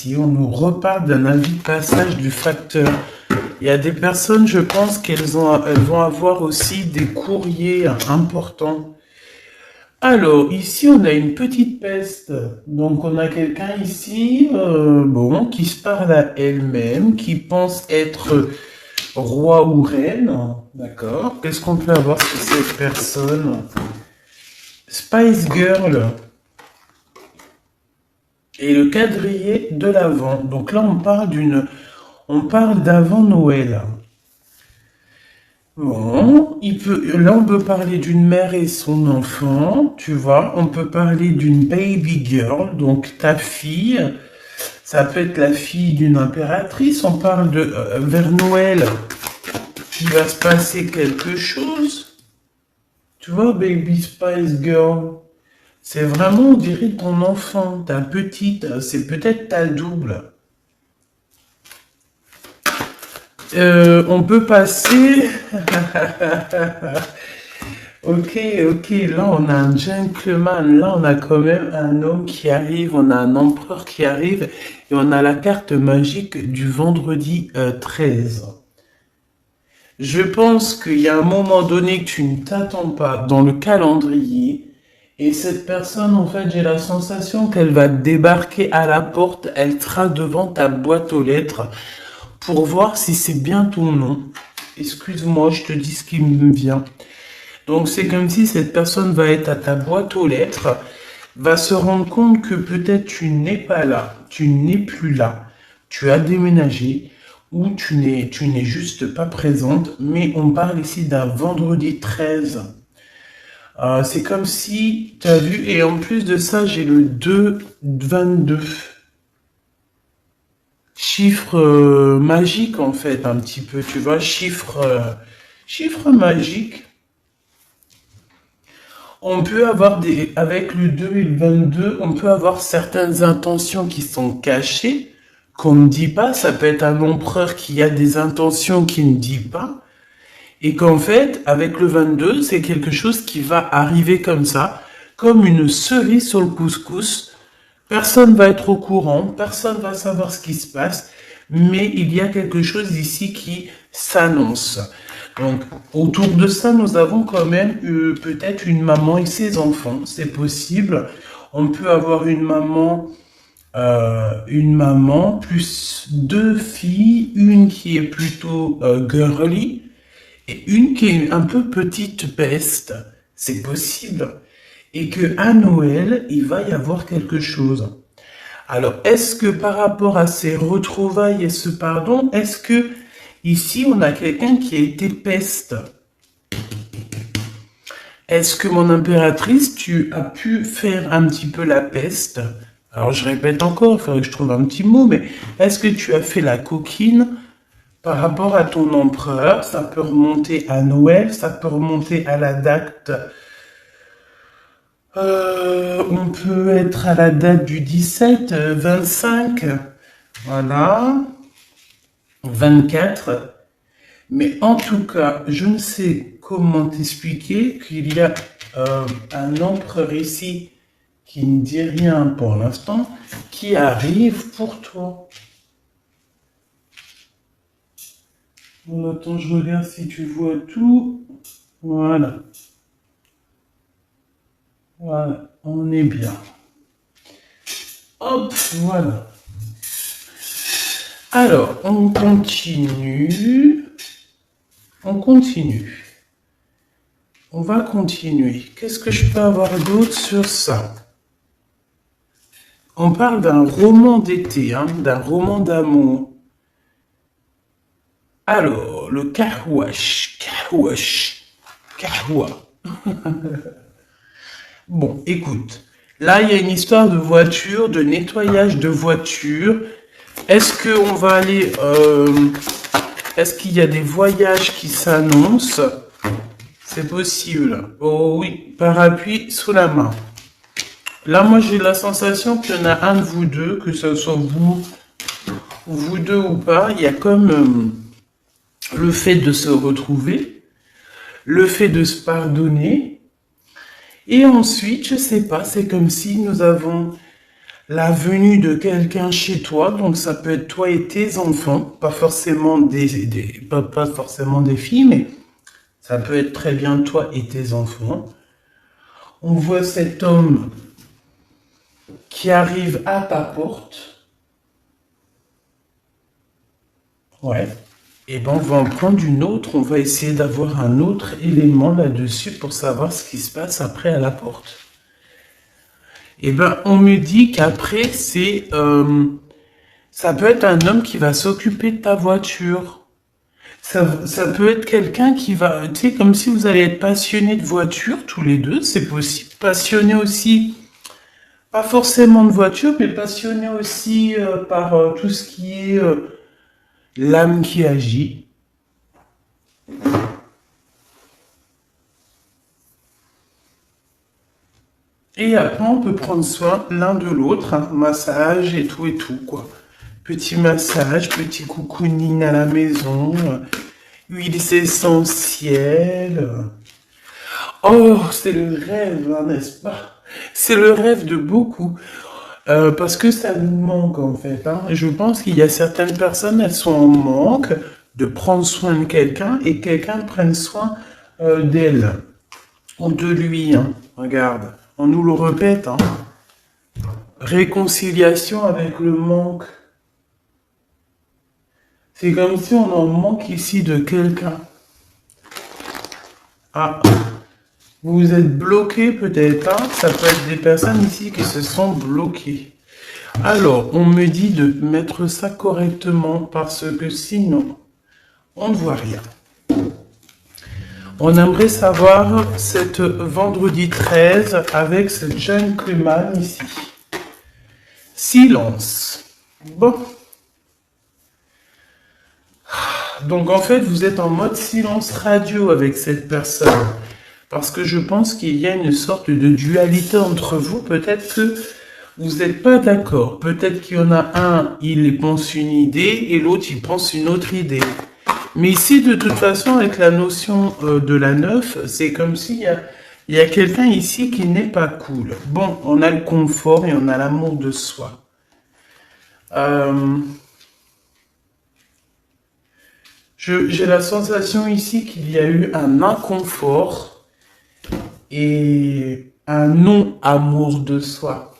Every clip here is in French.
Si on nous reparle d'un avis de passage du facteur, il y a des personnes, je pense elles vont avoir aussi des courriers importants. Alors, ici, on a une petite peste. Donc, on a quelqu'un ici, bon, qui se parle à elle-même, qui pense être roi ou reine. D'accord. Qu'est-ce qu'on peut avoir sur cette personne? Spice Girl. Et le quadrillé de l'Avent. Donc là, on parle d'avant Noël. Bon, là, on peut parler d'une mère et son enfant, tu vois. On peut parler d'une baby girl, donc ta fille. Ça peut être la fille d'une impératrice. On parle de vers Noël, il va se passer quelque chose. Tu vois, baby Spice Girl. C'est vraiment, on dirait, ton enfant, ta petite, c'est peut-être ta double. On peut passer... Ok, là on a un gentleman, là on a quand même un homme qui arrive, on a un empereur qui arrive, et on a la carte magique du vendredi 13. Je pense qu'il y a un moment donné que tu ne t'attends pas dans le calendrier, et cette personne, en fait, j'ai la sensation qu'elle va débarquer à la porte, elle sera devant ta boîte aux lettres pour voir si c'est bien ton nom. Excuse-moi, je te dis ce qui me vient. Donc c'est comme si cette personne va être à ta boîte aux lettres, va se rendre compte que peut-être tu n'es pas là, tu n'es plus là, tu as déménagé ou tu n'es juste pas présente, mais on parle ici d'un vendredi 13. C'est comme si, tu as vu, et en plus de ça, j'ai le 2-22. Chiffre magique, en fait, un petit peu, tu vois, chiffre magique. On peut avoir avec le 2 et le 22, on peut avoir certaines intentions qui sont cachées, qu'on ne dit pas. Ça peut être un empereur qui a des intentions qu'il ne dit pas. Et qu'en fait, avec le 22, c'est quelque chose qui va arriver comme ça, comme une cerise sur le couscous. Personne va être au courant, personne va savoir ce qui se passe, mais il y a quelque chose ici qui s'annonce. Donc, autour de ça, nous avons quand même peut-être une maman et ses enfants, c'est possible. On peut avoir une maman plus deux filles, une qui est plutôt girly, et une qui est un peu petite peste, c'est possible. Et que à Noël, il va y avoir quelque chose. Alors, est-ce que par rapport à ces retrouvailles et ce pardon, est-ce que ici on a quelqu'un qui a été peste? Est-ce que mon impératrice, tu as pu faire un petit peu la peste? Alors je répète encore, il faudrait que je trouve un petit mot, mais est-ce que tu as fait la coquine? Par rapport à ton empereur, ça peut remonter à Noël, ça peut remonter à la date. On peut être à la date du 17, 25, voilà, 24. Mais en tout cas, je ne sais comment t'expliquer qu'il y a un empereur ici qui ne dit rien pour l'instant, qui arrive pour toi. Bon, attends, je regarde si tu vois tout. Voilà. Voilà, on est bien. Hop, voilà. Alors, on continue. On continue. On va continuer. Qu'est-ce que je peux avoir d'autre sur ça? On parle d'un roman d'été, hein, d'un roman d'amour. Alors, le kahwa. Bon, écoute, là, il y a une histoire de voiture, de nettoyage de voiture. Est-ce qu'on va aller... est-ce qu'il y a des voyages qui s'annoncent? C'est possible. Oh oui, parapluie sous la main. Là, moi, j'ai la sensation qu'il y en a un de vous deux, que ce soit vous deux ou pas. Il y a comme le fait de se retrouver, le fait de se pardonner. Et ensuite, je sais pas, c'est comme si nous avons la venue de quelqu'un chez toi, donc ça peut être toi et tes enfants, pas forcément pas forcément des filles, mais ça peut être très bien toi et tes enfants. On voit cet homme qui arrive à ta porte. Ouais. Et ben on va en prendre une autre, on va essayer d'avoir un autre élément là-dessus pour savoir ce qui se passe après à la porte. Et ben on me dit qu'après ça peut être un homme qui va s'occuper de ta voiture. Ça peut être quelqu'un qui va, tu sais, comme si vous allez être passionné de voiture tous les deux, c'est possible. Passionné aussi, pas forcément de voiture, mais passionné aussi par tout ce qui est l'âme qui agit. Et après, on peut prendre soin l'un de l'autre, hein, massage et tout, quoi. Petit massage, petit cocooning à la maison, huiles essentielles. Oh, c'est le rêve, hein, n'est-ce pas? C'est le rêve de beaucoup. Parce que ça nous manque, en fait, hein. Je pense qu'il y a certaines personnes, elles sont en manque de prendre soin de quelqu'un et quelqu'un prenne soin d'elle. Ou de lui, hein. Regarde, on nous le répète, hein. Réconciliation avec le manque. C'est comme si on en manque ici de quelqu'un. Ah, vous êtes bloqué peut-être, hein? Ça peut être des personnes ici qui se sont bloquées. Alors, on me dit de mettre ça correctement parce que sinon, on ne voit rien. On aimerait savoir cette vendredi 13 avec ce gentleman ici. Silence. Bon. Donc en fait, vous êtes en mode silence radio avec cette personne. Parce que je pense qu'il y a une sorte de dualité entre vous. Peut-être que vous n'êtes pas d'accord. Peut-être qu'il y en a un, il pense une idée et l'autre, il pense une autre idée. Mais ici, de toute façon, avec la notion de la 9, c'est comme s'il y a quelqu'un ici qui n'est pas cool. Bon, on a le confort et on a l'amour de soi. J'ai la sensation ici qu'il y a eu un inconfort et un non-amour de soi.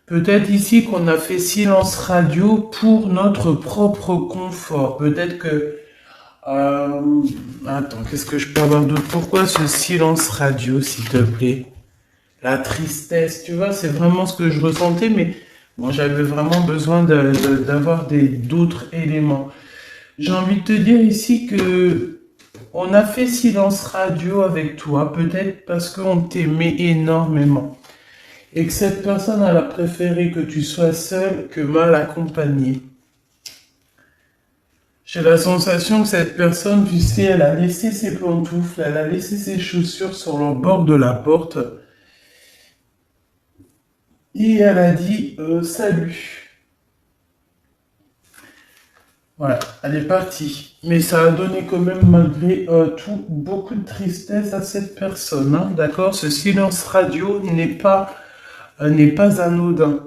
Peut-être ici qu'on a fait silence radio pour notre propre confort. Peut-être que... attends, qu'est-ce que je peux avoir d'autre? Pourquoi ce silence radio, s'il te plaît? La tristesse, tu vois, c'est vraiment ce que je ressentais, mais bon, j'avais vraiment besoin d'avoir d'autres éléments. J'ai envie de te dire ici que on a fait silence radio avec toi, peut-être parce qu'on t'aimait énormément. Et que cette personne, elle a préféré que tu sois seul que mal accompagné. J'ai la sensation que cette personne, tu sais, elle a laissé ses pantoufles, elle a laissé ses chaussures sur le bord de la porte. Et elle a dit salut. Voilà, elle est partie. Mais ça a donné quand même, malgré tout, beaucoup de tristesse à cette personne. Hein, d'accord? Ce silence radio n'est pas anodin.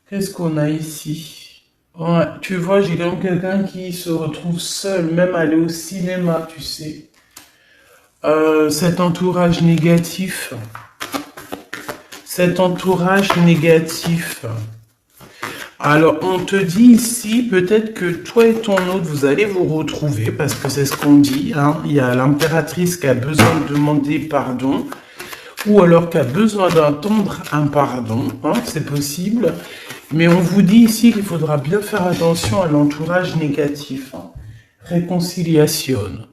Qu'est-ce qu'on a ici? Ouais, tu vois, j'ai comme quelqu'un qui se retrouve seul, même aller au cinéma, tu sais. Cet entourage négatif. Cet entourage négatif. Alors, on te dit ici, peut-être que toi et ton autre, vous allez vous retrouver, parce que c'est ce qu'on dit, hein. Il y a l'impératrice qui a besoin de demander pardon, ou alors qui a besoin d'entendre un pardon, hein, c'est possible. Mais on vous dit ici qu'il faudra bien faire attention à l'entourage négatif, hein. Réconciliation.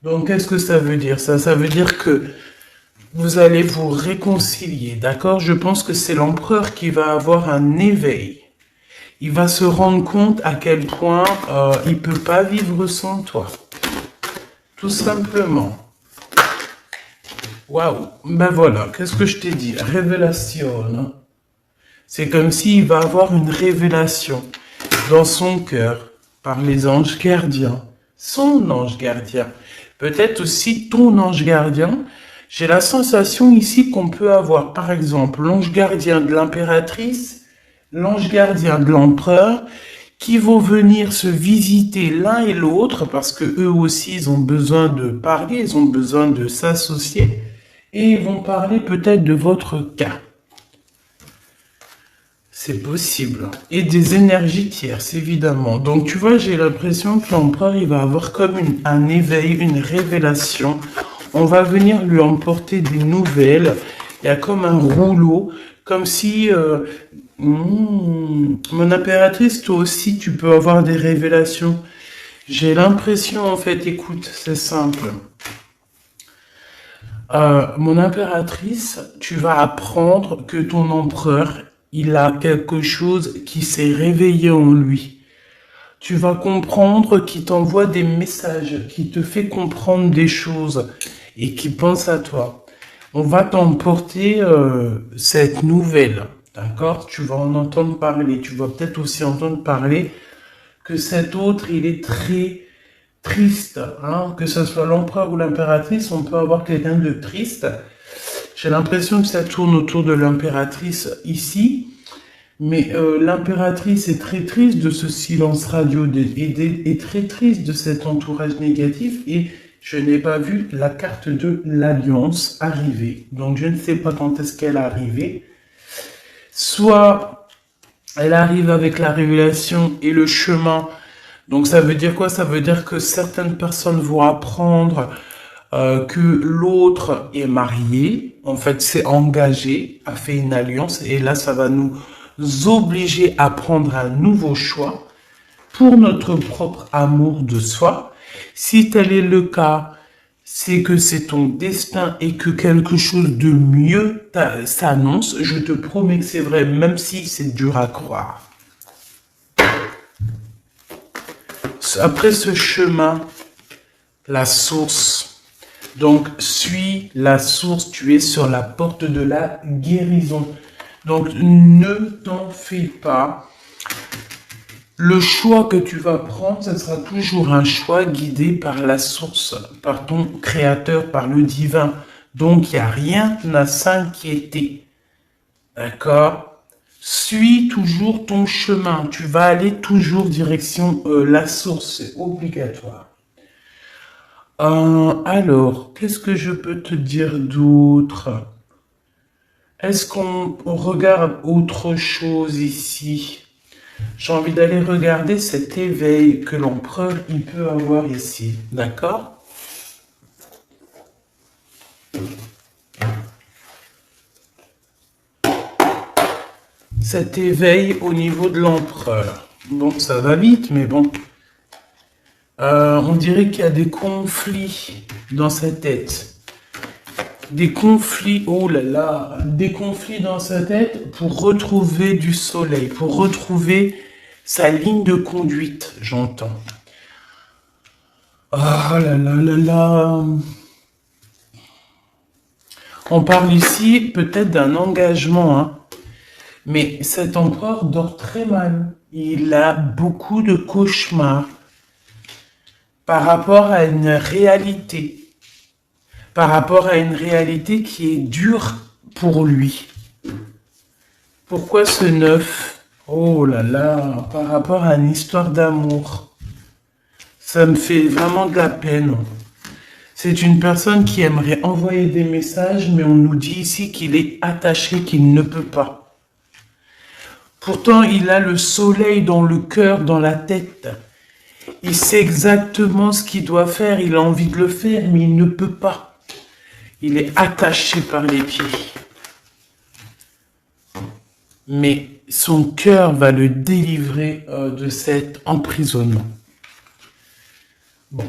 Donc, qu'est-ce que ça veut dire? Ça veut dire que vous allez vous réconcilier, d'accord? Je pense que c'est l'empereur qui va avoir un éveil. Il va se rendre compte à quel point il peut pas vivre sans toi. Tout simplement. Waouh. Ben voilà, qu'est-ce que je t'ai dit? Révélation. C'est comme s'il va avoir une révélation dans son cœur par les anges gardiens. Son ange gardien. Peut-être aussi ton ange gardien J'ai la sensation ici qu'on peut avoir, par exemple, l'ange gardien de l'impératrice, l'ange gardien de l'empereur, qui vont venir se visiter l'un et l'autre, parce que eux aussi, ils ont besoin de parler, ils ont besoin de s'associer, et ils vont parler peut-être de votre cas. C'est possible. Et des énergies tierces, évidemment. Donc, tu vois, j'ai l'impression que l'empereur, il va avoir comme un éveil, une révélation. On va venir lui emporter des nouvelles. Il y a comme un rouleau, comme si... mon impératrice, toi aussi, tu peux avoir des révélations. J'ai l'impression, en fait, écoute, c'est simple. Mon impératrice, tu vas apprendre que ton empereur, il a quelque chose qui s'est réveillé en lui. Tu vas comprendre qu'il t'envoie des messages, qui te fait comprendre des choses et qui pense à toi. On va t'emporter cette nouvelle, d'accord? Tu vas en entendre parler. Tu vas peut-être aussi entendre parler que cet autre, il est très triste, hein, que ce soit l'empereur ou l'impératrice, on peut avoir quelqu'un de triste. J'ai l'impression que ça tourne autour de l'impératrice ici, mais l'impératrice est très triste de ce silence radio et très triste de cet entourage négatif, et je n'ai pas vu la carte de l'alliance arriver. Donc je ne sais pas quand est-ce qu'elle est arrivée. Soit elle arrive avec la révélation et le chemin. Donc ça veut dire quoi? Ça veut dire que certaines personnes vont apprendre que l'autre est marié, en fait s'est engagé, a fait une alliance, et là ça va nous obliger à prendre un nouveau choix pour notre propre amour de soi. Si tel est le cas, c'est que c'est ton destin et que quelque chose de mieux s'annonce. Je te promets que c'est vrai, même si c'est dur à croire. Après ce chemin, la source. Donc, suis la source, tu es sur la porte de la guérison. Donc, ne t'en fais pas. Le choix que tu vas prendre, ce sera toujours un choix guidé par la source, par ton créateur, par le divin. Donc, il n'y a rien à s'inquiéter. D'accord? Suis toujours ton chemin. Tu vas aller toujours direction la source. C'est obligatoire. Alors, qu'est-ce que je peux te dire d'autre? Est-ce qu'on regarde autre chose ici? J'ai envie d'aller regarder cet éveil que l'empereur il peut avoir ici. D'accord? Cet éveil au niveau de l'empereur. Bon, ça va vite, mais bon. On dirait qu'il y a des conflits dans sa tête. Des conflits, oh là là, des conflits dans sa tête pour retrouver du soleil, pour retrouver sa ligne de conduite, j'entends. Ah là là là là. On parle ici peut-être d'un engagement, hein. Mais cet empereur dort très mal. Il a beaucoup de cauchemars par rapport à une réalité. Par rapport à une réalité qui est dure pour lui. Pourquoi ce 9? Oh là là, par rapport à une histoire d'amour. Ça me fait vraiment de la peine. C'est une personne qui aimerait envoyer des messages, mais on nous dit ici qu'il est attaché, qu'il ne peut pas. Pourtant, il a le soleil dans le cœur, dans la tête. Il sait exactement ce qu'il doit faire, il a envie de le faire, mais il ne peut pas. Il est attaché par les pieds. Mais son cœur va le délivrer de cet emprisonnement. Bon.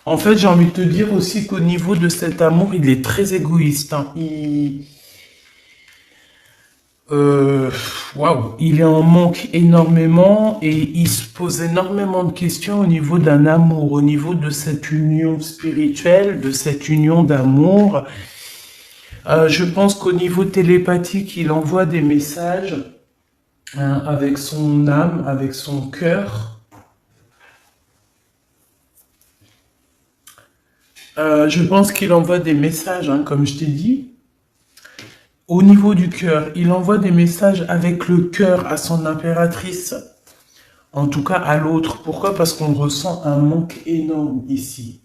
En fait, j'ai envie de te dire aussi qu'au niveau de cet amour, il est très égoïste. Hein. Il est en manque énormément et il se pose énormément de questions au niveau d'un amour, au niveau de cette union spirituelle, de cette union d'amour. Je pense qu'au niveau télépathique, il envoie des messages avec son âme, avec son cœur. Je pense qu'il envoie des messages, hein, comme je t'ai dit. Au niveau du cœur, il envoie des messages avec le cœur à son impératrice. En tout cas, à l'autre. Pourquoi? Parce qu'on ressent un manque énorme ici.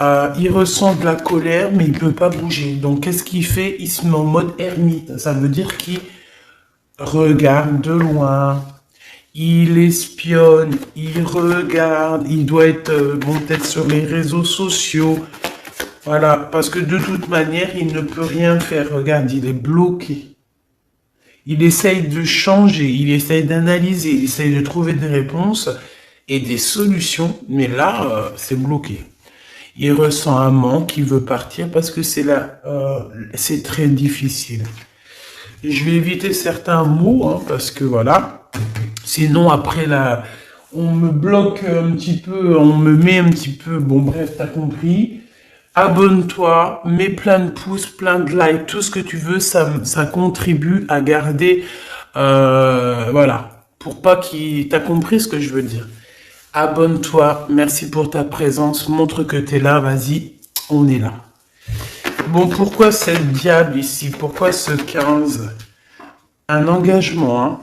Il ressent de la colère, mais il ne peut pas bouger. Donc, qu'est-ce qu'il fait? Il se met en mode ermite. Ça veut dire qu'il regarde de loin, il espionne, il regarde, il doit être bon, peut-être sur les réseaux sociaux. Voilà, parce que de toute manière, il ne peut rien faire. Regarde, il est bloqué. Il essaye de changer, il essaye d'analyser, il essaye de trouver des réponses et des solutions, mais là, c'est bloqué. Il ressent un manque, il veut partir parce que c'est très difficile. Je vais éviter certains mots, hein, parce que voilà. Sinon, après, on me bloque un petit peu, on me met un petit peu. Bon, bref, t'as compris. Abonne-toi, mets plein de pouces, plein de likes, tout ce que tu veux, ça contribue à garder, voilà, pour pas qu'il... T'as compris ce que je veux dire? Abonne-toi, merci pour ta présence, montre que t'es là, vas-y, on est là. Bon, pourquoi cette diable ici? Pourquoi ce 15? Un engagement, hein.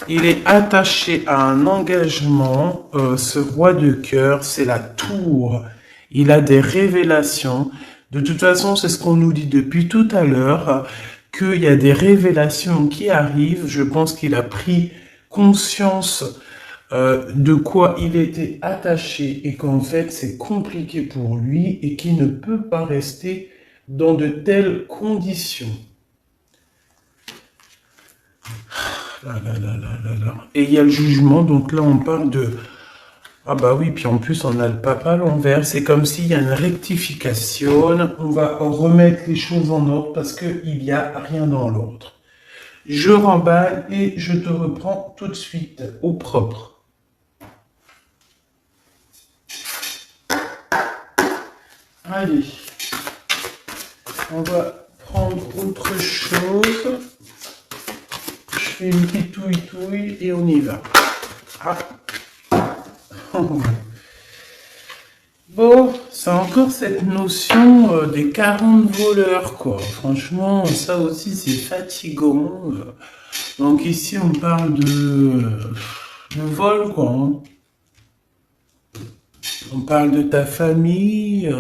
Il est attaché à un engagement, ce roi de cœur, c'est la tour. Il a des révélations. De toute façon, c'est ce qu'on nous dit depuis tout à l'heure, qu'il y a des révélations qui arrivent. Je pense qu'il a pris conscience de quoi il était attaché et qu'en fait, c'est compliqué pour lui et qu'il ne peut pas rester dans de telles conditions. Et il y a le jugement, donc là on parle de... Ah bah oui, puis en plus on a le papa à l'envers, c'est comme s'il y a une rectification, on va remettre les choses en ordre parce qu'il n'y a rien dans l'ordre. Je remballe et je te reprends tout de suite au propre. Allez, on va prendre autre chose. Je fais une petite touille et on y va. Ah. Bon, c'est encore cette notion des 40 voleurs, quoi. Franchement, ça aussi, c'est fatigant. Donc ici, on parle de vol, quoi. Hein. On parle de ta famille.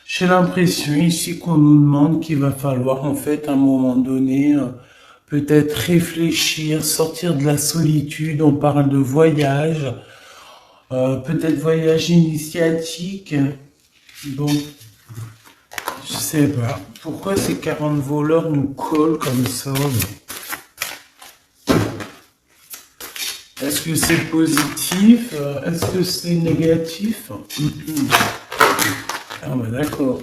J'ai l'impression ici qu'on nous demande qu'il va falloir, en fait, à un moment donné... peut-être réfléchir, sortir de la solitude, on parle de voyage, peut-être voyage initiatique. Bon, je sais pas. Pourquoi ces 40 voleurs nous collent comme ça? Est-ce que c'est positif? Est-ce que c'est négatif? Ah bah d'accord.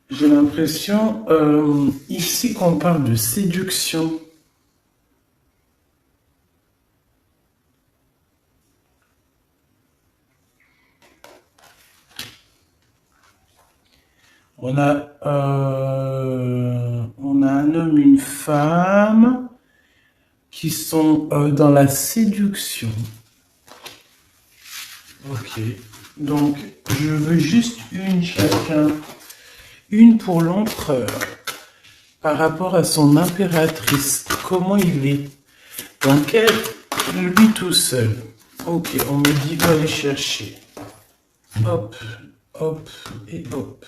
J'ai l'impression ici qu'on parle de séduction. On a un homme, une femme qui sont dans la séduction. Ok. Donc, je veux juste une chacun. Une pour l'empereur, par rapport à son impératrice. Comment il est? Dans quel... Lui tout seul. Ok, on me dit d'aller chercher. Hop, hop et hop.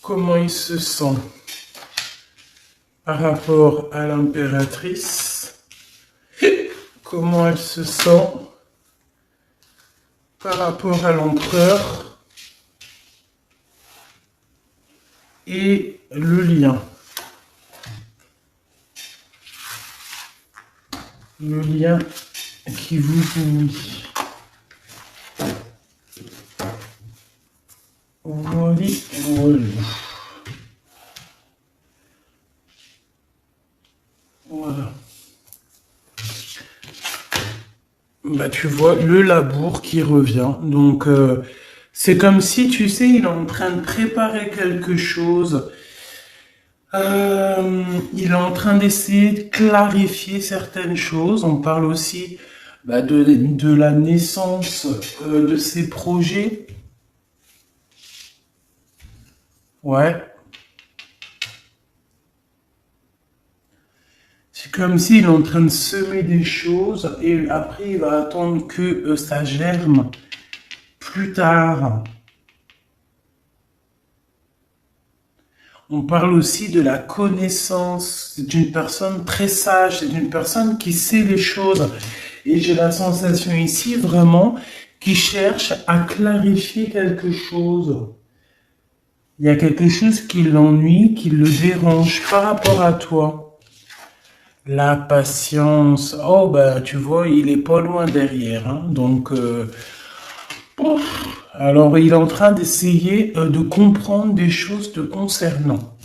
Comment il se sent par rapport à l'impératrice? Comment elle se sent par rapport à l'empereur? Et le lien. Le lien qui vous unit. Voilà, voilà. Voilà. Bah, tu vois le labour qui revient. Donc, C'est comme si, tu sais, il est en train de préparer quelque chose. Il est en train d'essayer de clarifier certaines choses. On parle aussi de la naissance de ses projets. Ouais. C'est comme s'il est en train de semer des choses et après il va attendre que ça germe plus tard. On parle aussi de la connaissance. C'est une personne très sage, c'est une personne qui sait les choses. Et j'ai la sensation ici vraiment qu'il cherche à clarifier quelque chose. Il y a quelque chose qui l'ennuie, qui le dérange par rapport à toi. La patience. Oh, bah, tu vois, il est pas loin derrière, hein. Donc, alors, il est en train d'essayer de comprendre des choses te concernant.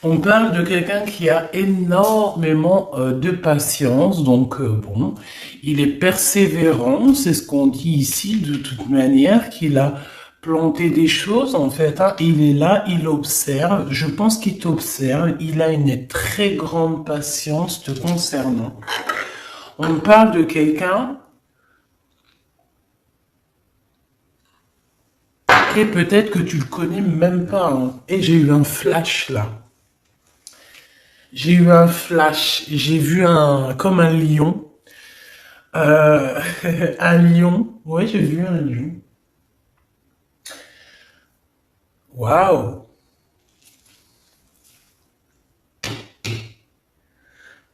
On parle de quelqu'un qui a énormément de patience, donc bon, il est persévérant, c'est ce qu'on dit ici de toute manière, qu'il a planté des choses en fait, hein. Il est là, il observe, je pense qu'il t'observe, il a une très grande patience te concernant. On parle de quelqu'un et peut-être que tu le connais même pas, hein. Et j'ai eu un flash là. J'ai eu un flash, j'ai vu comme un lion. Euh, un lion, ouais, j'ai vu un lion. Waouh!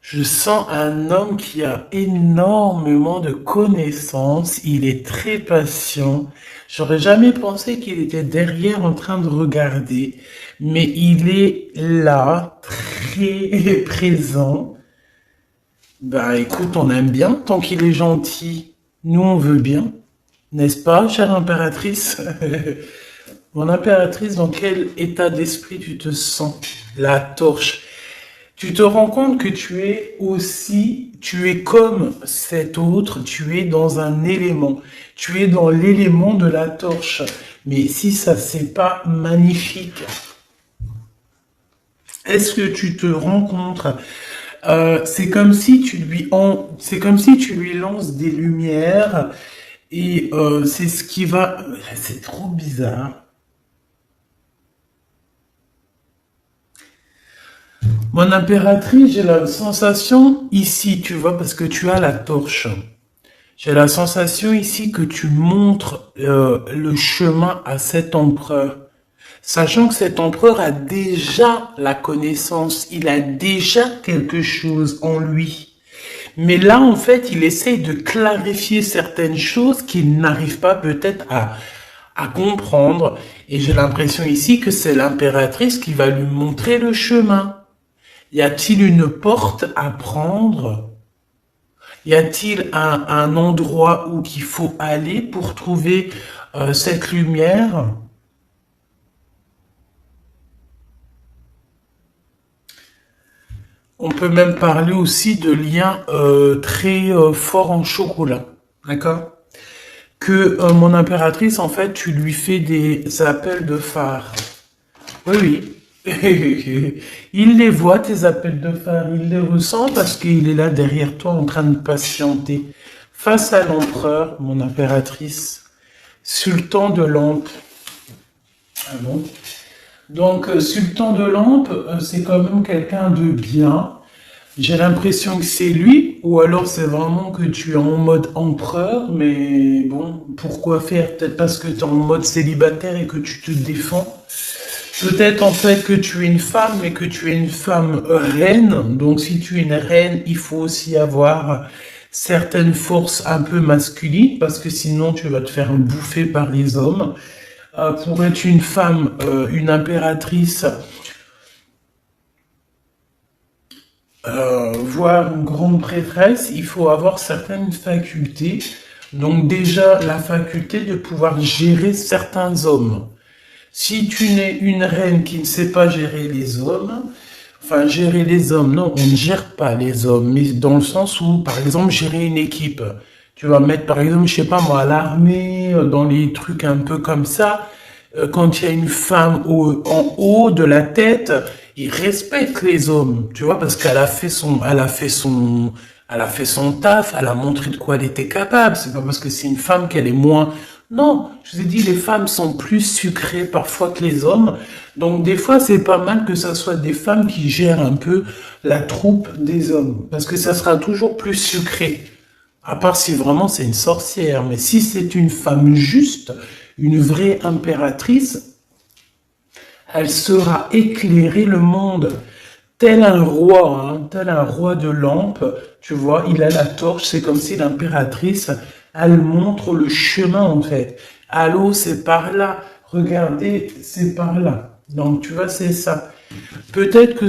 Je sens un homme qui a énormément de connaissances, il est très patient. J'aurais jamais pensé qu'il était derrière en train de regarder, mais il est là, très présent. Bah écoute, on aime bien tant qu'il est gentil. Nous, on veut bien, n'est-ce pas, chère impératrice? Mon impératrice, dans quel état d'esprit tu te sens? La torche. Tu te rends compte que tu es aussi, tu es comme cet autre, tu es dans un élément. Tu es dans l'élément de la torche. Mais si ça, c'est pas magnifique. Est-ce que tu te rencontres? C'est comme si c'est comme si tu lui lances des lumières et c'est ce qui va. C'est trop bizarre. Mon impératrice, j'ai la sensation ici, tu vois, parce que tu as la torche. J'ai la sensation ici que tu montres le chemin à cet empereur. Sachant que cet empereur a déjà la connaissance, il a déjà quelque chose en lui. Mais là, en fait, il essaye de clarifier certaines choses qu'il n'arrive pas peut-être à comprendre. Et j'ai l'impression ici que c'est l'impératrice qui va lui montrer le chemin. Y a-t-il une porte à prendre? Y a-t-il un endroit où qu'il faut aller pour trouver cette lumière? On peut même parler aussi de liens très forts en chocolat, d'accord? Que mon impératrice, en fait, tu lui fais des appels de phare. Oui, oui. Il les voit, tes appels de phare, il les ressent parce qu'il est là derrière toi en train de patienter. Face à l'empereur, mon impératrice, sultan de lampe. Ah bon? Donc, sultan de lampe, c'est quand même quelqu'un de bien. J'ai l'impression que c'est lui, ou alors c'est vraiment que tu es en mode empereur, mais bon, pourquoi faire? Peut-être parce que tu es en mode célibataire et que tu te défends. Peut-être en fait que tu es une femme, mais que tu es une femme reine. Donc si tu es une reine, il faut aussi avoir certaines forces un peu masculines, parce que sinon tu vas te faire bouffer par les hommes. Pour être une femme, une impératrice, voire une grande prêtresse, il faut avoir certaines facultés. Donc déjà la faculté de pouvoir gérer certains hommes. Si tu n'es une reine qui ne sait pas gérer les hommes, enfin gérer les hommes, non, on ne gère pas les hommes, mais dans le sens où, par exemple, gérer une équipe. Tu vas mettre, par exemple, je sais pas moi, à l'armée, dans les trucs un peu comme ça. Quand il y a une femme en haut de la tête, ils respectent les hommes, tu vois, parce elle a fait son taf, elle a montré de quoi elle était capable. C'est pas parce que c'est une femme qu'elle est moins. Non, je vous ai dit, les femmes sont plus sucrées parfois que les hommes. Donc des fois, c'est pas mal que ça soit des femmes qui gèrent un peu la troupe des hommes, parce que ça sera toujours plus sucré. À part si vraiment c'est une sorcière, mais si c'est une femme juste, une vraie impératrice, elle saura éclairer le monde. Tel un roi, hein, tel un roi de lampe, tu vois, il a la torche, c'est comme si l'impératrice, elle montre le chemin en fait. Allô, c'est par là, regardez, c'est par là. Donc tu vois, c'est ça. Peut-être que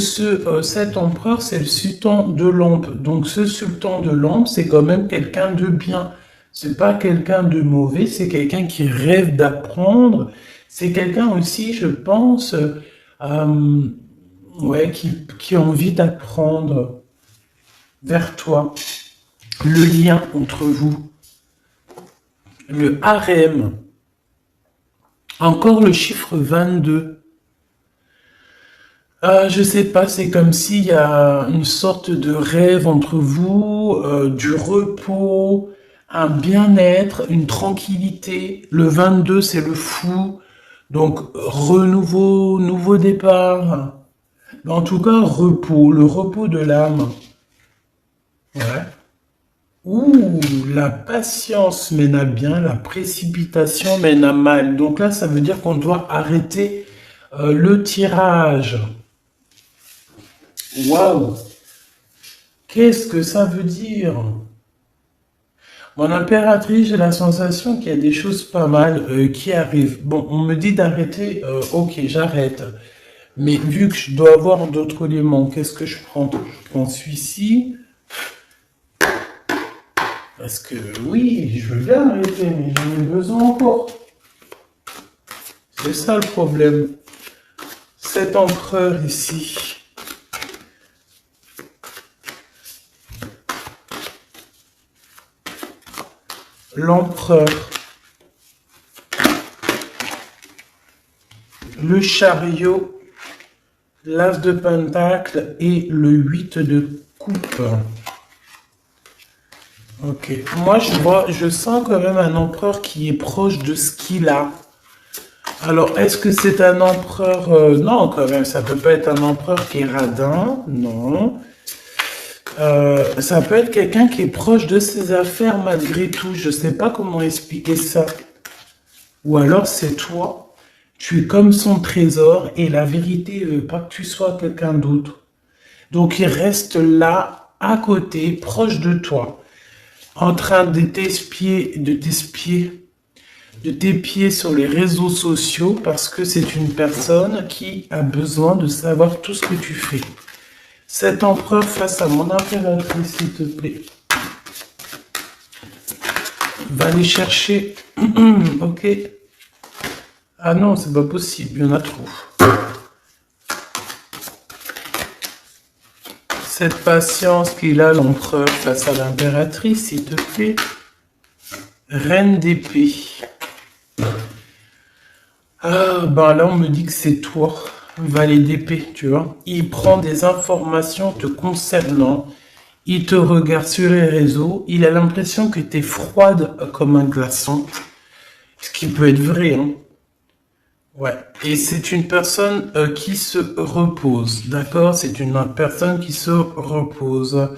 cet empereur, c'est le sultan de lampe. Donc ce sultan de lampe, c'est quand même quelqu'un de bien. C'est pas quelqu'un de mauvais, c'est quelqu'un qui rêve d'apprendre. C'est quelqu'un aussi, je pense, ouais, qui a envie d'apprendre vers toi. Le lien entre vous. Le harem. Encore le chiffre 22. Je sais pas, c'est comme s'il y a une sorte de rêve entre vous, du repos, un bien-être, une tranquillité. Le 22, c'est le fou. Donc, renouveau, nouveau départ. En tout cas, repos, le repos de l'âme. Ouais. Ouh, la patience mène à bien, la précipitation mène à mal. Donc là, ça veut dire qu'on doit arrêter le tirage. Waouh, qu'est-ce que ça veut dire? Mon impératrice, j'ai la sensation qu'il y a des choses pas mal qui arrivent. Bon, on me dit d'arrêter, ok, j'arrête. Mais vu que je dois avoir d'autres éléments, qu'est-ce que je prends? Je prends celui-ci. Parce que oui, je veux bien arrêter, mais j'en ai besoin encore. C'est ça le problème. Cet empereur ici. L'empereur. Le chariot. L'as de pentacle et le 8 de coupe. Ok. Moi, je sens quand même un empereur qui est proche de ce qu'il a. Alors, est-ce que c'est un empereur... non, quand même, ça peut pas être un empereur qui est radin. Non. Ça peut être quelqu'un qui est proche de ses affaires malgré tout. Je sais pas comment expliquer ça. Ou alors, c'est toi. Tu es comme son trésor et la vérité veut pas que tu sois quelqu'un d'autre. Donc, il reste là, à côté, proche de toi, en train de t'espier sur les réseaux sociaux parce que c'est une personne qui a besoin de savoir tout ce que tu fais. Cet empereur face à mon impératrice, s'il te plaît. Va aller chercher. Ok. Ah non, c'est pas possible, il y en a trop. Cette patience qu'il a, l'empereur, face à l'impératrice, s'il te plaît. Reine d'épée. Ah, ben là, on me dit que c'est toi, valet d'épée, tu vois. Il prend des informations te concernant. Il te regarde sur les réseaux. Il a l'impression que tu es froide comme un glaçon. Ce qui peut être vrai, hein. Ouais. Et c'est une personne qui se repose, d'accord? C'est une personne qui se repose.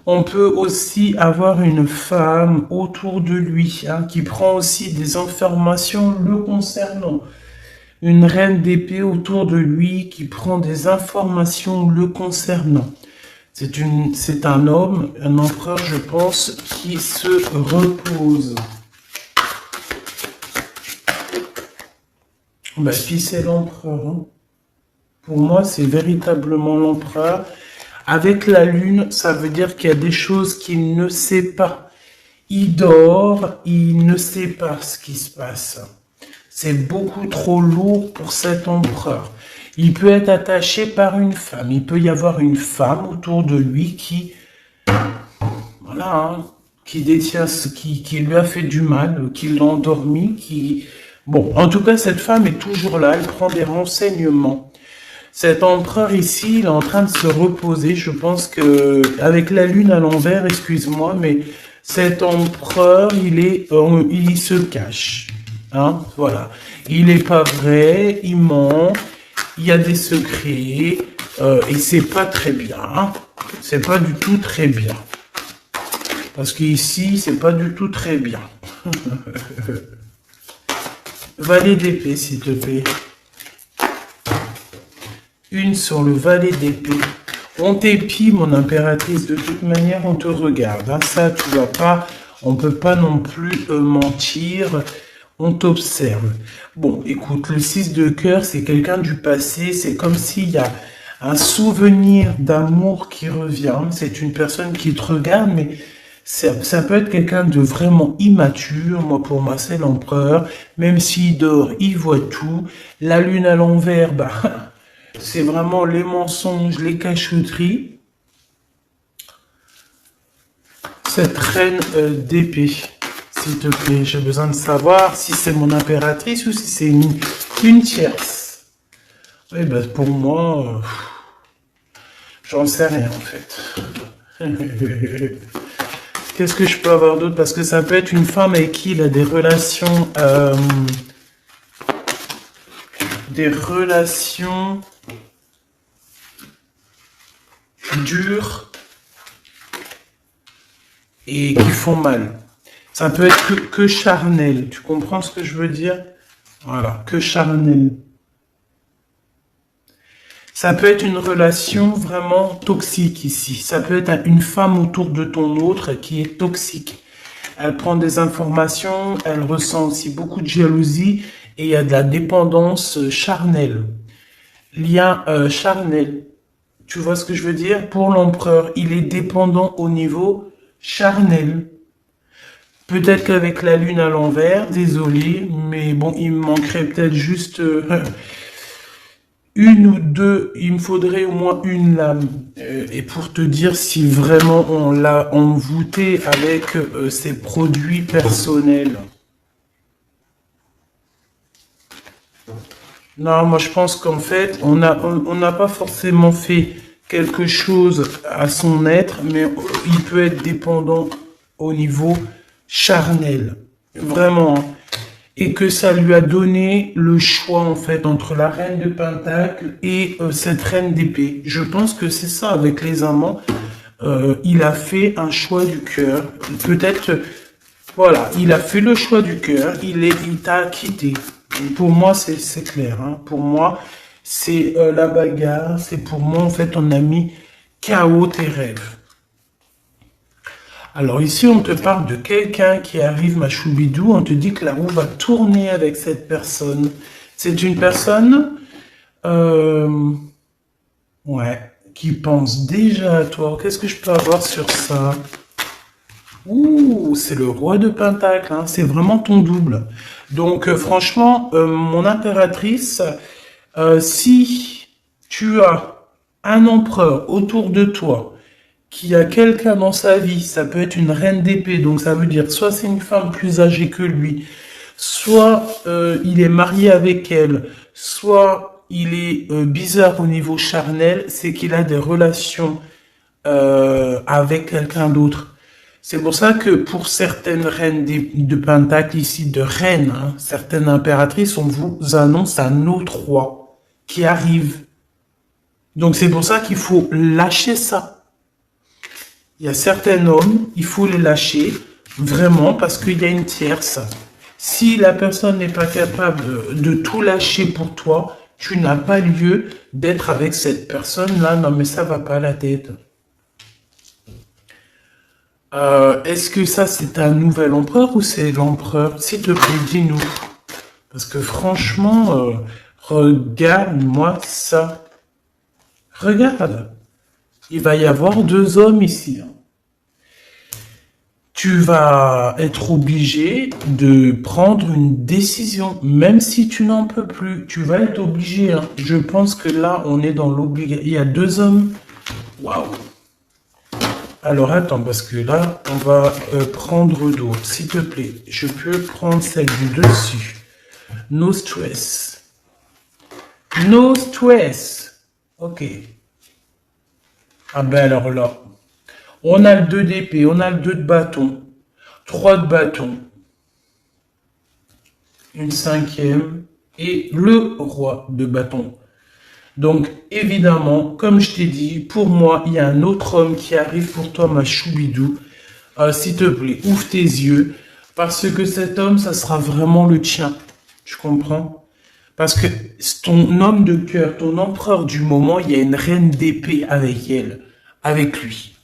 On peut aussi avoir une femme autour de lui, hein, qui prend aussi des informations le concernant. Une reine d'épée autour de lui qui prend des informations le concernant. C'est un homme, un empereur, je pense, qui se repose. Bah, puis c'est l'empereur, hein. Pour moi, c'est véritablement l'empereur. Avec la lune, ça veut dire qu'il y a des choses qu'il ne sait pas. Il dort, il ne sait pas ce qui se passe. C'est beaucoup trop lourd pour cet empereur. Il peut être attaché par une femme. Il peut y avoir une femme autour de lui qui voilà, hein, qui détient ce qui lui a fait du mal, qui l'a endormi, qui... Bon, en tout cas, cette femme est toujours là, elle prend des renseignements. Cet empereur ici, il est en train de se reposer. Je pense que avec la lune à l'envers, excuse-moi, mais cet empereur, il se cache. Hein, voilà. Il est pas vrai, il ment, il y a des secrets, et c'est pas très bien. Hein. C'est pas du tout très bien. Parce qu'ici, c'est pas du tout très bien. Valet d'épée, s'il te plaît. Une sur le valet d'épée. On t'épie, mon impératrice, de toute manière, on te regarde. Hein. Ça, tu vas pas, on peut pas non plus mentir, on t'observe. Bon, écoute, le 6 de cœur, c'est quelqu'un du passé, c'est comme s'il y a un souvenir d'amour qui revient. C'est une personne qui te regarde, mais ça peut être quelqu'un de vraiment immature. Moi, pour moi, c'est l'empereur. Même s'il dort, il voit tout. La lune à l'envers, bah... c'est vraiment les mensonges, les cacheteries. Cette reine d'épée, s'il te plaît, j'ai besoin de savoir si c'est mon impératrice ou si c'est une tierce. Oui, ben pour moi, j'en sais rien en fait. Qu'est-ce que je peux avoir d'autre? Parce que ça peut être une femme avec qui il a des relations dures et qui font mal. Ça peut être que charnel. Tu comprends ce que je veux dire? Voilà, que charnel. Ça peut être une relation vraiment toxique ici. Ça peut être une femme autour de ton autre qui est toxique. Elle prend des informations, elle ressent aussi beaucoup de jalousie et il y a de la dépendance charnelle. Lien charnel. Tu vois ce que je veux dire? Pour l'empereur, il est dépendant au niveau charnel. Peut-être qu'avec la lune à l'envers, désolé, mais bon, il me manquerait peut-être juste une ou deux, il me faudrait au moins une lame. Et pour te dire si vraiment on l'a envoûté avec ses produits personnels. Non, moi je pense qu'en fait, on n'a pas forcément fait quelque chose à son être, mais il peut être dépendant au niveau charnel. Vraiment. Hein. Et que ça lui a donné le choix en fait entre la reine de Pentacle et cette reine d'épée. Je pense que c'est ça avec les amants. Il a fait un choix du cœur. Peut-être, voilà, il a fait le choix du cœur. Il t'a quitté. Pour moi, c'est clair. Hein. Pour moi, c'est la bagarre. C'est pour moi en fait, on a mis KO tes rêves. Alors ici, on te parle de quelqu'un qui arrive, ma choubidou, on te dit que la roue va tourner avec cette personne. C'est une personne, ouais, qui pense déjà à toi. Qu'est-ce que je peux avoir sur ça? Ouh, c'est le roi de Pentacle, hein, c'est vraiment ton double. Donc franchement, mon impératrice, si tu as un empereur autour de toi, qui a quelqu'un dans sa vie, ça peut être une reine d'épée, donc ça veut dire soit c'est une femme plus âgée que lui, soit il est marié avec elle, soit il est bizarre au niveau charnel, c'est qu'il a des relations avec quelqu'un d'autre. C'est pour ça que pour certaines reines de Pentacle ici, de reines, hein, certaines impératrices, on vous annonce un autre roi qui arrive. Donc c'est pour ça qu'il faut lâcher ça. Il y a certains hommes, il faut les lâcher, vraiment, parce qu'il y a une tierce. Si la personne n'est pas capable de tout lâcher pour toi, tu n'as pas lieu d'être avec cette personne-là. Non, mais ça va pas à la tête. Est-ce que ça, c'est un nouvel empereur ou c'est l'empereur? S'il te plaît, dis-nous. Parce que franchement, regarde-moi ça. Regarde. Il va y avoir deux hommes ici. Tu vas être obligé de prendre une décision, même si tu n'en peux plus. Tu vas être obligé. Hein. Je pense que là, on est dans l'obligation. Il y a deux hommes. Waouh. Alors attends, parce que là, on va prendre d'autres. S'il te plaît, je peux prendre celle du dessus. No stress. No stress. Ok. Ah ben alors là, on a le 2 d'épée, on a le 2 de bâton, 3 de bâton, une cinquième et le roi de bâton. Donc, évidemment, comme je t'ai dit, pour moi, il y a un autre homme qui arrive pour toi, ma choubidou. S'il te plaît, ouvre tes yeux, parce que cet homme, ça sera vraiment le tien. Tu comprends? Parce que ton homme de cœur, ton empereur du moment, il y a une reine d'épée avec elle, avec lui.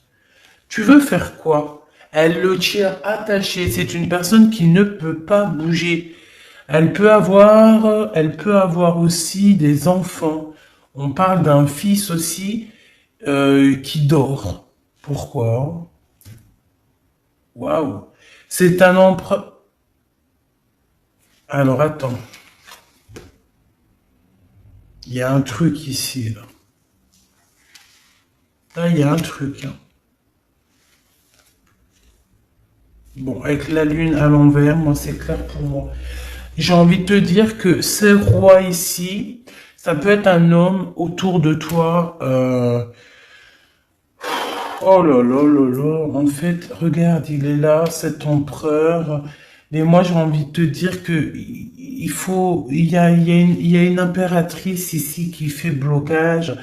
Tu veux faire quoi? Elle le tient attaché. C'est une personne qui ne peut pas bouger. Elle peut avoir aussi des enfants. On parle d'un fils aussi qui dort. Pourquoi? Waouh. C'est un empereur. Alors attends. Il y a un truc ici, là. Là, il y a un truc, hein. Bon, avec la lune à l'envers, moi, c'est clair pour moi. J'ai envie de te dire que ce roi ici, ça peut être un homme autour de toi. Oh là là là là. En fait, regarde, il est là, cet empereur. Mais moi, j'ai envie de te dire que il faut, il y a une impératrice ici qui fait blocage.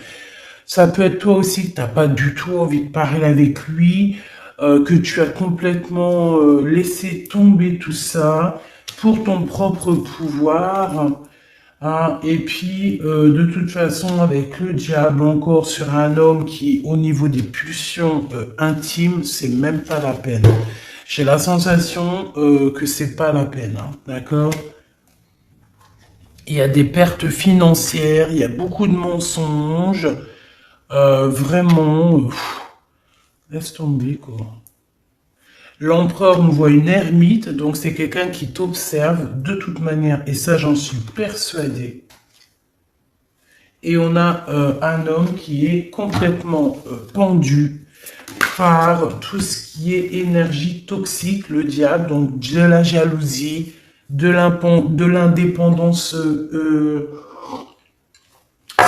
Ça peut être toi aussi que t'as pas du tout envie de parler avec lui, que tu as complètement laissé tomber tout ça pour ton propre pouvoir. Hein. Et puis, de toute façon, avec le diable encore sur un homme qui, au niveau des pulsions intimes, c'est même pas la peine. J'ai la sensation que c'est pas la peine, hein, d'accord? Il y a des pertes financières, il y a beaucoup de mensonges. Vraiment, laisse tomber, quoi. L'empereur, on voit une ermite, donc c'est quelqu'un qui t'observe de toute manière, et ça, j'en suis persuadé. Et on a un homme qui est complètement pendu par tout ce qui est énergie toxique, le diable, donc de la jalousie, de l'indépendance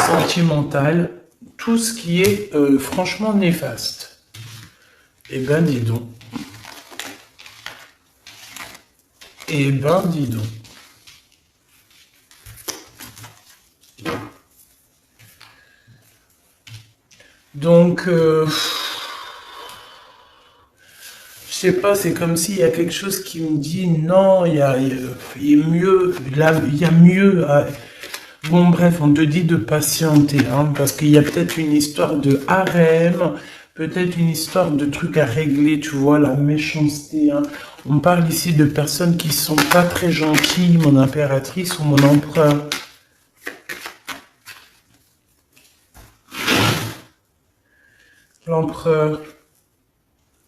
sentimentale, tout ce qui est franchement néfaste. Eh ben, dis donc. Eh ben, dis donc. Donc, je sais pas, c'est comme s'il y a quelque chose qui me dit non, il y a mieux, là, il y a mieux. Bon, bref, on te dit de patienter, hein, parce qu'il y a peut-être une histoire de harem, peut-être une histoire de trucs à régler, tu vois, la méchanceté. Hein. On parle ici de personnes qui sont pas très gentilles, mon impératrice ou mon empereur. L'empereur,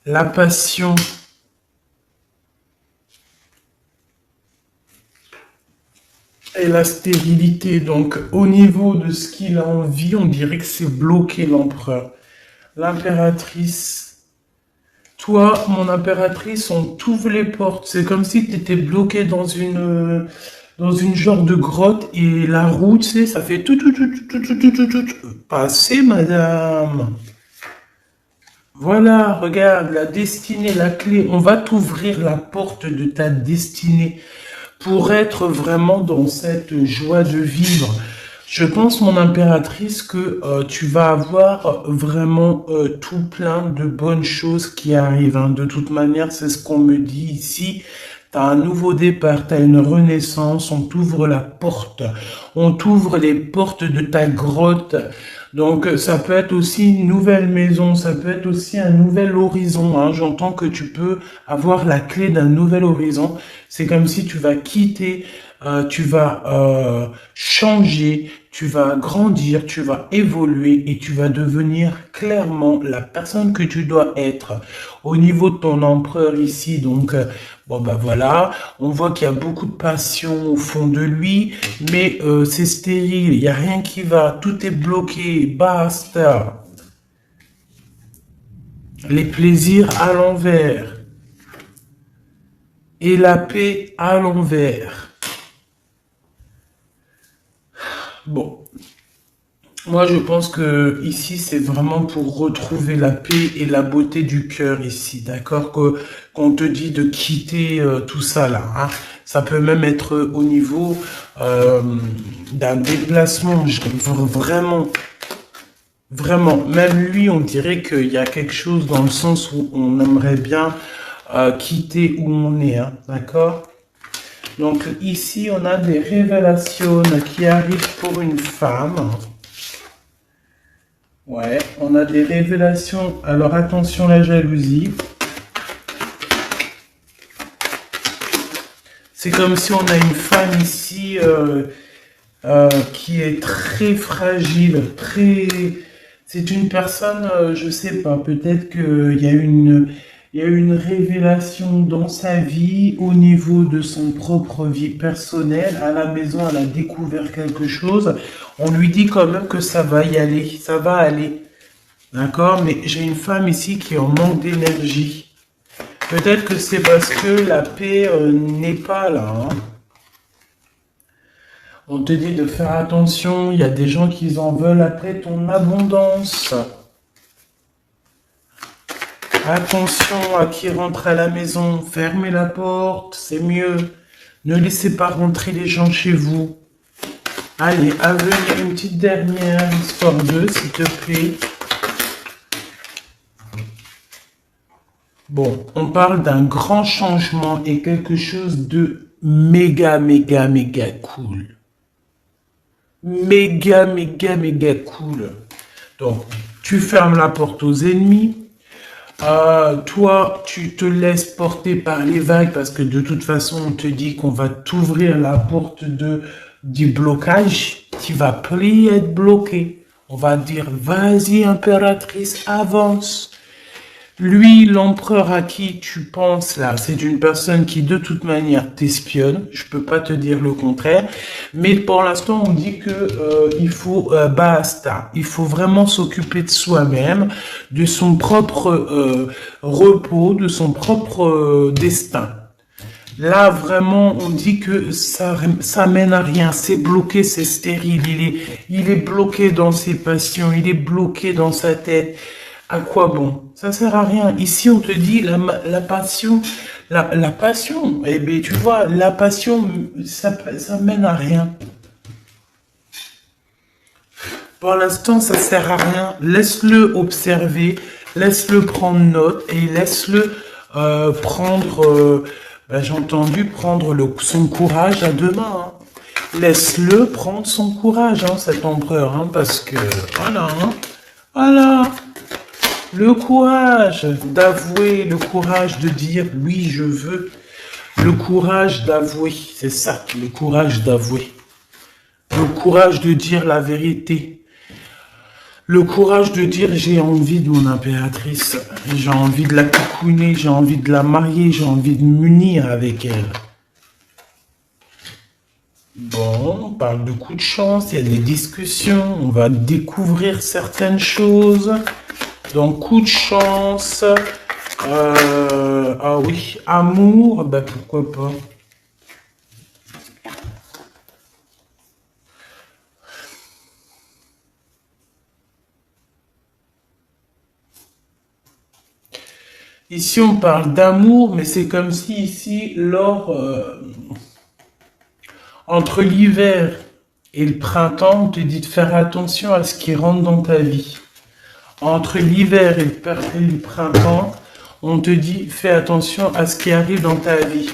la passion. Et la stérilité, donc au niveau de ce qu'il a envie, on dirait que c'est bloqué l'empereur. L'impératrice, toi, mon impératrice, on t'ouvre les portes. C'est comme si tu étais bloqué dans une genre de grotte et la roue, tu sais, ça fait tout. Passez, madame. Voilà, regarde, la destinée, la clé. On va t'ouvrir la porte de ta destinée pour être vraiment dans cette joie de vivre. Je pense, mon impératrice, que tu vas avoir vraiment tout plein de bonnes choses qui arrivent. Hein. De toute manière, c'est ce qu'on me dit ici. Tu as un nouveau départ, tu as une renaissance, on t'ouvre la porte, on t'ouvre les portes de ta grotte. Donc ça peut être aussi une nouvelle maison, ça peut être aussi un nouvel horizon. Hein. J'entends que tu peux avoir la clé d'un nouvel horizon. C'est comme si tu vas quitter, tu vas changer, tu vas grandir, tu vas évoluer et tu vas devenir clairement la personne que tu dois être. Au niveau de ton empereur ici, donc bon bah voilà, on voit qu'il y a beaucoup de passion au fond de lui, mais c'est stérile, il n'y a rien qui va, tout est bloqué, basta. les plaisirs à l'envers et la paix à l'envers. Bon, moi je pense que ici c'est vraiment pour retrouver la paix et la beauté du cœur ici, d'accord? Qu'on te dit de quitter tout ça là, hein. Ça peut même être au niveau d'un déplacement, vraiment. Vraiment, même lui, on dirait qu'il y a quelque chose dans le sens où on aimerait bien quitter où on est, hein, d'accord? Donc ici, on a des révélations qui arrivent pour une femme. Ouais, on a des révélations. Alors attention la jalousie. C'est comme si on a une femme ici qui est très fragile, très... C'est une personne, je sais pas, peut-être qu'il y a il y a une révélation dans sa vie au niveau de son propre vie personnelle. À la maison, elle a découvert quelque chose. On lui dit quand même que ça va y aller, ça va aller. D'accord? Mais j'ai une femme ici qui est en manque d'énergie. Peut-être que c'est parce que la paix n'est pas là, hein. On te dit de faire attention, il y a des gens qui en veulent après ton abondance. Attention à qui rentre à la maison, fermez la porte, c'est mieux. Ne laissez pas rentrer les gens chez vous. Allez, à venir une petite dernière, histoire 2, s'il te plaît. Bon, on parle d'un grand changement et quelque chose de méga, méga, méga cool. Méga, méga, méga cool. Donc, tu fermes la porte aux ennemis. Toi, tu te laisses porter par les vagues parce que de toute façon, on te dit qu'on va t'ouvrir la porte du blocage. Tu vas plus être bloqué. On va dire, vas-y, impératrice, avance. Lui, l'empereur à qui tu penses là, c'est une personne qui de toute manière t'espionne. Je peux pas te dire le contraire, mais pour l'instant on dit que il faut basta. Il faut vraiment s'occuper de soi-même, de son propre repos, de son propre destin. Là, vraiment, on dit que ça mène à rien. C'est bloqué, c'est stérile. Il est bloqué dans ses passions. Il est bloqué dans sa tête. À quoi bon? Ça sert à rien. Ici, on te dit la passion, la passion. Eh bien, tu vois, la passion, ça mène à rien. Pour l'instant, ça sert à rien. Laisse-le observer, laisse-le prendre note et laisse-le prendre. J'ai entendu prendre son courage à deux mains, hein. Laisse-le prendre son courage, hein, cet empereur, hein, parce que voilà, hein, voilà. Le courage d'avouer, le courage de dire oui, je veux. Le courage d'avouer, c'est ça, le courage d'avouer. Le courage de dire la vérité. Le courage de dire j'ai envie de mon impératrice. J'ai envie de la coucouner, j'ai envie de la marier, j'ai envie de m'unir avec elle. Bon, on parle de coups de chance, il y a des discussions, on va découvrir certaines choses. Donc, coup de chance. Ah oui, amour, ben pourquoi pas. Ici, on parle d'amour, mais c'est comme si ici, entre l'hiver et le printemps, on te dit de faire attention à ce qui rentre dans ta vie. Entre l'hiver et le printemps, on te dit fais attention à ce qui arrive dans ta vie.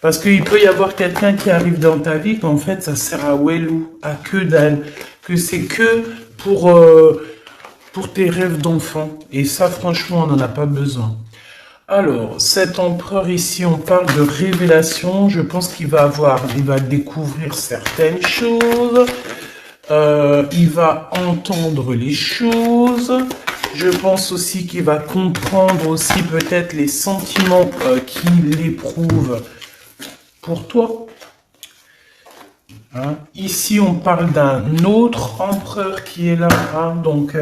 Parce qu'il peut y avoir quelqu'un qui arrive dans ta vie qu'en fait ça sert à Wellou, à que dalle, que c'est que pour tes rêves d'enfant. Et ça franchement on n'en a pas besoin. Alors, cet empereur ici, on parle de révélation. Je pense qu'il il va découvrir certaines choses. Il va entendre les choses. Je pense aussi qu'il va comprendre aussi peut-être les sentiments qu'il éprouve pour toi. Hein? Ici, on parle d'un autre empereur qui est là. Hein? Donc,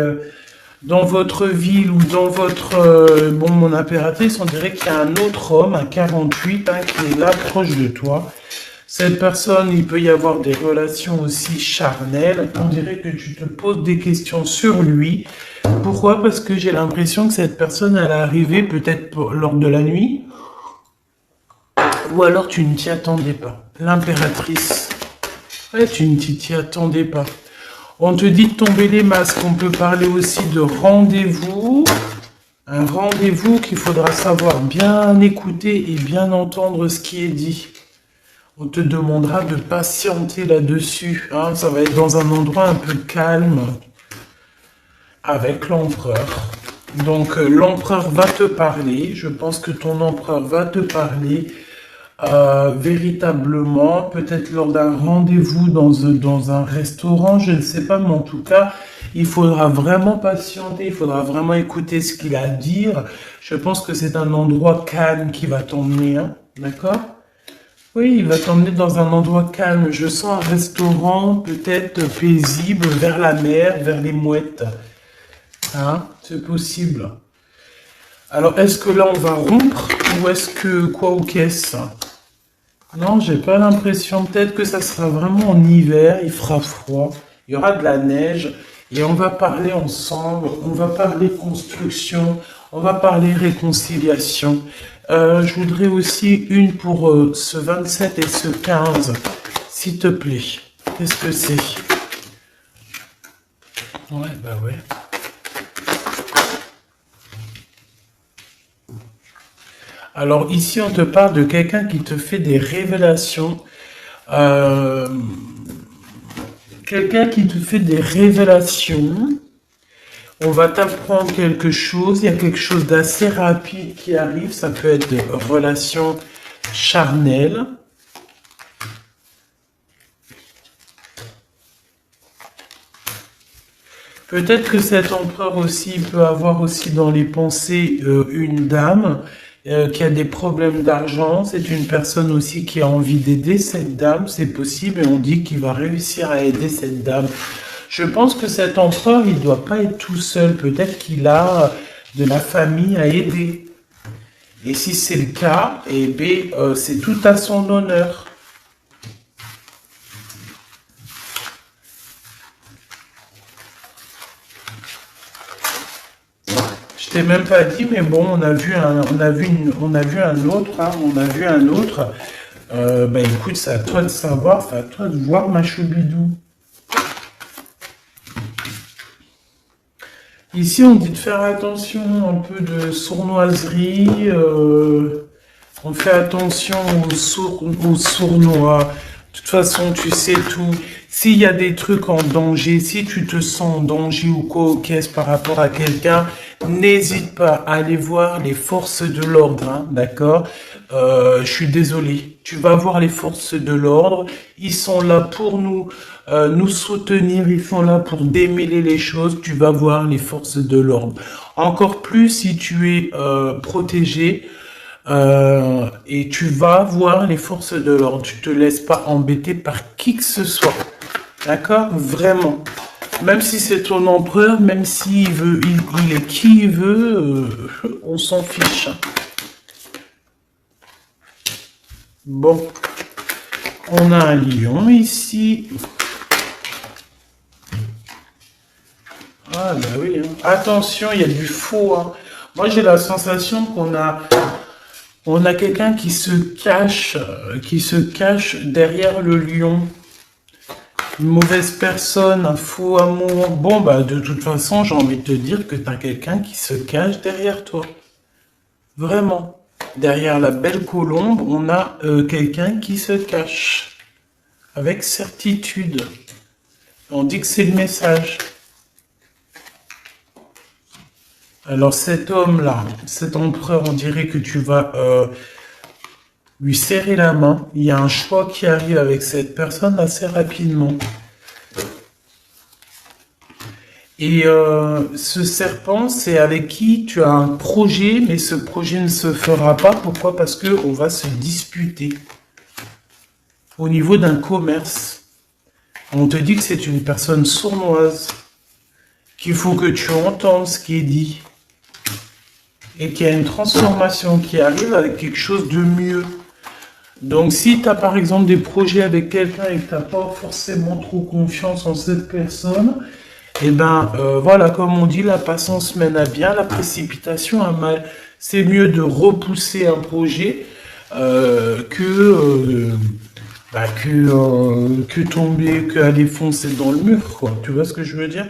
dans votre ville ou dans votre... bon, mon impératrice, on dirait qu'il y a un autre homme, un 48, hein, qui est là, proche de toi. Cette personne, il peut y avoir des relations aussi charnelles. On dirait que tu te poses des questions sur lui. Pourquoi? Parce que j'ai l'impression que cette personne, elle est arrivée peut-être lors de la nuit, ou alors tu ne t'y attendais pas. L'impératrice. Ouais, tu ne t'y attendais pas. On te dit de tomber les masques. On peut parler aussi de rendez-vous. Un rendez-vous qu'il faudra savoir bien écouter et bien entendre ce qui est dit. On te demandera de patienter là-dessus. Hein. Ça va être dans un endroit un peu calme avec l'empereur. Donc l'empereur va te parler. Je pense que ton empereur va te parler. Véritablement, peut-être lors d'un rendez-vous dans un restaurant, je ne sais pas, mais en tout cas, il faudra vraiment patienter, il faudra vraiment écouter ce qu'il a à dire. Je pense que c'est un endroit calme qui va t'emmener, hein, d'accord? Oui, il va t'emmener dans un endroit calme. Je sens un restaurant peut-être paisible, vers la mer, vers les mouettes. Hein, c'est possible. Alors, est-ce que là, on va rompre ou est-ce que quoi ou qu'est-ce? Non, j'ai pas l'impression. Peut-être que ça sera vraiment en hiver, il fera froid, il y aura de la neige et on va parler ensemble, on va parler construction, on va parler réconciliation. Je voudrais aussi une pour ce 27 et ce 15, s'il te plaît. Qu'est-ce que c'est? Ouais, bah ouais. Alors ici, on te parle de quelqu'un qui te fait des révélations. Euh, Quelqu'un qui te fait des révélations. On va t'apprendre quelque chose. Il y a quelque chose d'assez rapide qui arrive. Ça peut être des relations charnelles. Peut-être que cet empereur aussi peut avoir aussi dans les pensées une dame qui a des problèmes d'argent. C'est une personne aussi qui a envie d'aider cette dame. C'est possible et on dit qu'il va réussir à aider cette dame. Je pense que cet empereur, il ne doit pas être tout seul. Peut-être qu'il a de la famille à aider. Et si c'est le cas, eh bien, c'est tout à son honneur. Je t'ai même pas dit, mais bon, on a vu un autre, hein, on a vu un autre. Bah écoute, c'est à toi de savoir, c'est à toi de voir ma choubidou. Ici, on dit de faire attention, un peu de sournoiserie. On fait attention aux sournois. De toute façon, tu sais tout. S'il y a des trucs en danger, si tu te sens en danger ou coquesse par rapport à quelqu'un, n'hésite pas à aller voir les forces de l'ordre, hein, d'accord? Je suis désolé. Tu vas voir les forces de l'ordre. Ils sont là pour nous soutenir. Ils sont là pour démêler les choses. Tu vas voir les forces de l'ordre. Encore plus si tu es protégé. Et tu vas voir les forces de l'ordre. Tu te laisses pas embêter par qui que ce soit. D'accord? Vraiment. Même si c'est ton empereur, même s'il veut, il est qui il veut, on s'en fiche. Bon. On a un lion ici. Ah bah oui. Hein. Attention, il y a du faux. Hein. Moi j'ai la sensation on a quelqu'un qui se cache derrière le lion. Une mauvaise personne, un faux amour. Bon, bah, de toute façon, j'ai envie de te dire que t'as quelqu'un qui se cache derrière toi. Vraiment. Derrière la belle colombe, on a quelqu'un qui se cache. Avec certitude. On dit que c'est le message. Alors cet homme-là, cet empereur, on dirait que tu vas lui serrer la main. Il y a un choix qui arrive avec cette personne assez rapidement. Et ce serpent, c'est avec qui tu as un projet, mais ce projet ne se fera pas. Pourquoi? Parce que on va se disputer au niveau d'un commerce. On te dit que c'est une personne sournoise qu'il faut que tu entendes ce qui est dit et qu'il y a une transformation qui arrive avec quelque chose de mieux. Donc, si tu as par exemple des projets avec quelqu'un et que tu n'as pas forcément trop confiance en cette personne, eh ben voilà, comme on dit, la patience mène à bien, la précipitation à mal. C'est mieux de repousser un projet que tomber, que aller foncer dans le mur, quoi. Tu vois ce que je veux dire?